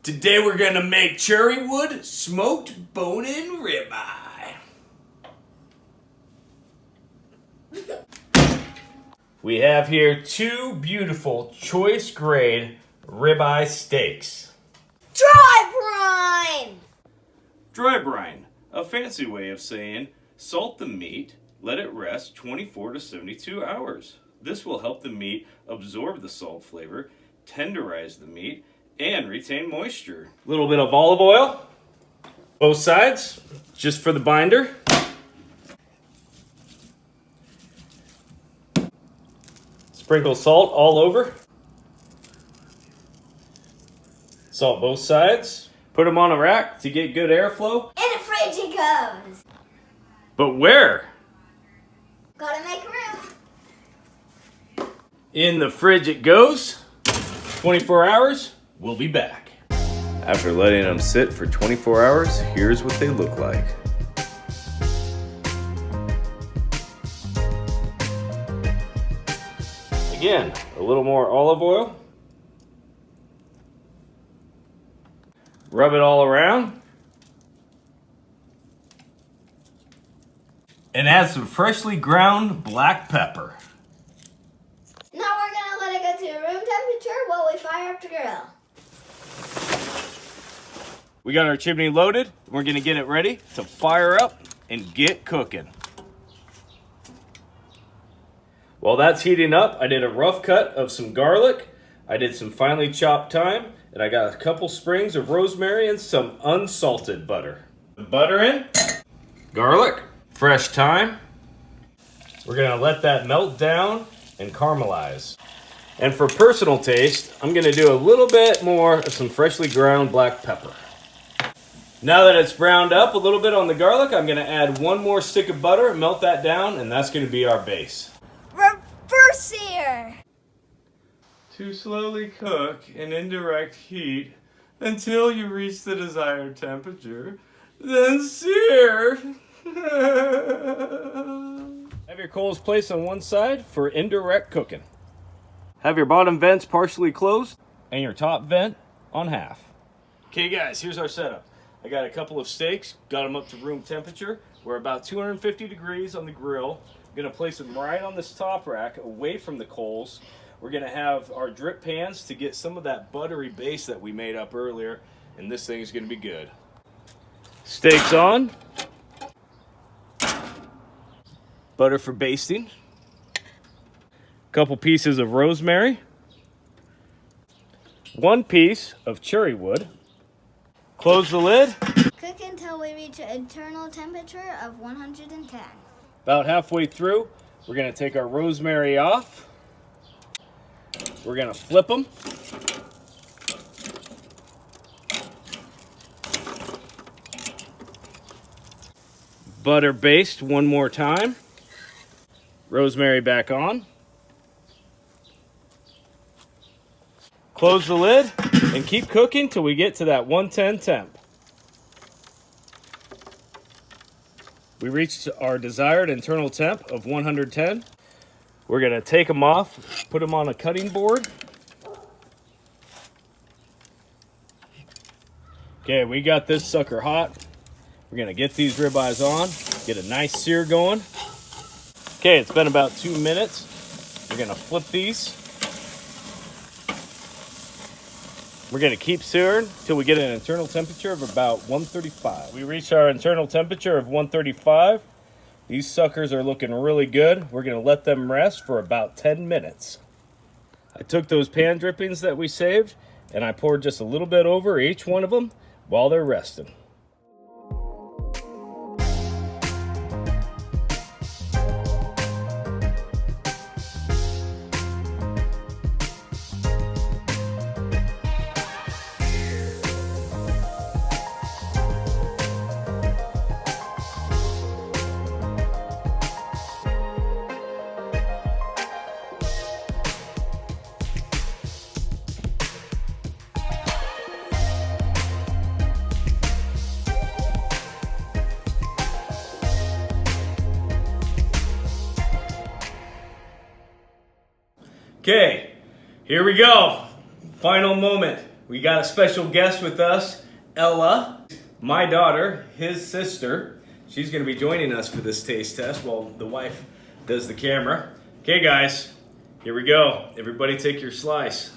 Today we're gonna make cherry wood smoked bone-in ribeye. We have here two beautiful choice grade ribeye steaks. Dry brine! Dry brine, a fancy way of saying salt the meat, let it rest 24 to 72 hours. This will help the meat absorb the salt flavor, tenderize the meat, and retain moisture. A little bit of olive oil, both sides, just for the binder. Sprinkle salt all over. Salt both sides. Put them on a rack to get good airflow. In the fridge it goes. But where? Gotta make room. In the fridge it goes. 24 hours, we'll be back. After letting them sit for 24 hours, here's what they look like. Again, a little more olive oil. Rub it all around. And add some freshly ground black pepper. Now we're gonna let it go to room temperature while we fire up the grill. We got our chimney loaded. We're gonna get it ready to fire up and get cooking. While that's heating up, I did a rough cut of some garlic. I did some finely chopped thyme, and I got a couple sprigs of rosemary and some unsalted butter. Butter in, garlic, fresh thyme. We're gonna let that melt down and caramelize. And for personal taste, I'm gonna do a little bit more of some freshly ground black pepper. Now that it's browned up a little bit on the garlic, I'm gonna add one more stick of butter, melt that down, and that's gonna be our base. Reverse sear! To slowly cook in indirect heat until you reach the desired temperature, then sear. Have your coals placed on one side for indirect cooking. Have your bottom vents partially closed and your top vent on half. Okay guys, here's our setup. I got a couple of steaks, got them up to room temperature. We're about 250 degrees on the grill. I'm gonna place them right on this top rack away from the coals. We're gonna have our drip pans to get some of that buttery base that we made up earlier, and this thing is gonna be good. Steaks on. Butter for basting. Couple pieces of rosemary. One piece of cherry wood. Close the lid. Cook until we reach an internal temperature of 110. About halfway through, we're gonna take our rosemary off. We're gonna flip them. Butter baste one more time. Rosemary back on. Close the lid and keep cooking till we get to that 110 temp. We reached our desired internal temp of 110. We're gonna take them off, put them on a cutting board. Okay, we got this sucker hot. We're gonna get these ribeyes on, get a nice sear going. Okay, it's been about 2 minutes. We're gonna flip these. We're gonna keep searing till we get an internal temperature of about 135. We reached our internal temperature of 135. These suckers are looking really good. We're gonna let them rest for about 10 minutes. I took those pan drippings that we saved and I poured just a little bit over each one of them while they're resting. Okay, here we go. Final moment. We got a special guest with us, Ella, my daughter, his sister. She's gonna be joining us for this taste test while the wife does the camera. Okay guys, here we go. Everybody take your slice.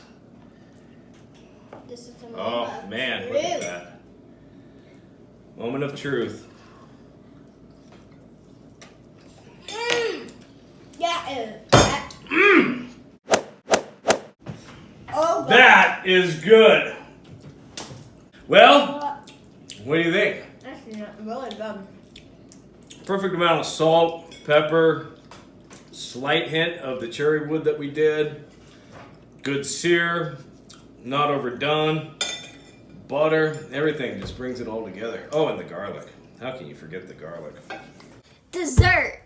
This is the Oh man, look at that. Moment of truth. Yeah. Oh, God. That is good. Well, what do you think? That's really good. Perfect amount of salt, pepper, slight hint of the cherry wood that we did. Good sear, not overdone. Butter, everything just brings it all together. Oh, and the garlic. How can you forget the garlic? Dessert.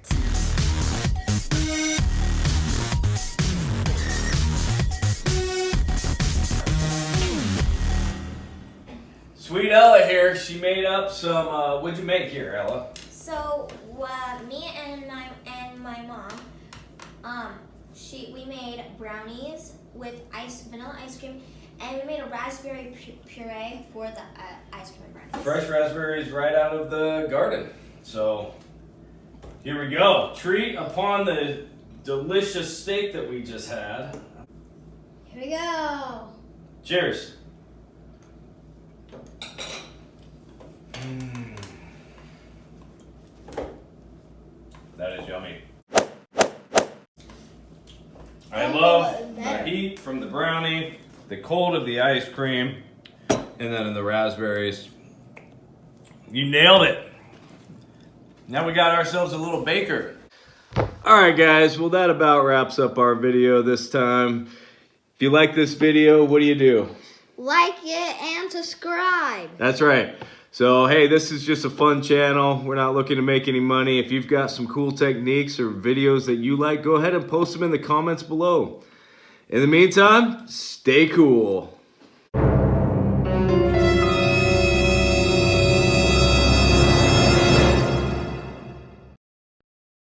Sweet Ella here. She made up some. What'd you make here, Ella? So, me and my mom, we made brownies with vanilla ice cream, and we made a raspberry puree for the ice cream and brownies. Fresh raspberries right out of the garden. So here we go. Treat upon the delicious steak that we just had. Here we go. Cheers. That is yummy. I love the heat from the brownie, the cold of the ice cream, and then the raspberries. You nailed it. Now we got ourselves a little baker. All right, guys. Well, that about wraps up our video this time. If you like this video, what do? Like it and subscribe. That's right. So, hey, this is just a fun channel. We're not looking to make any money. If you've got some cool techniques or videos that you like, go ahead and post them in the comments below. In the meantime, stay cool.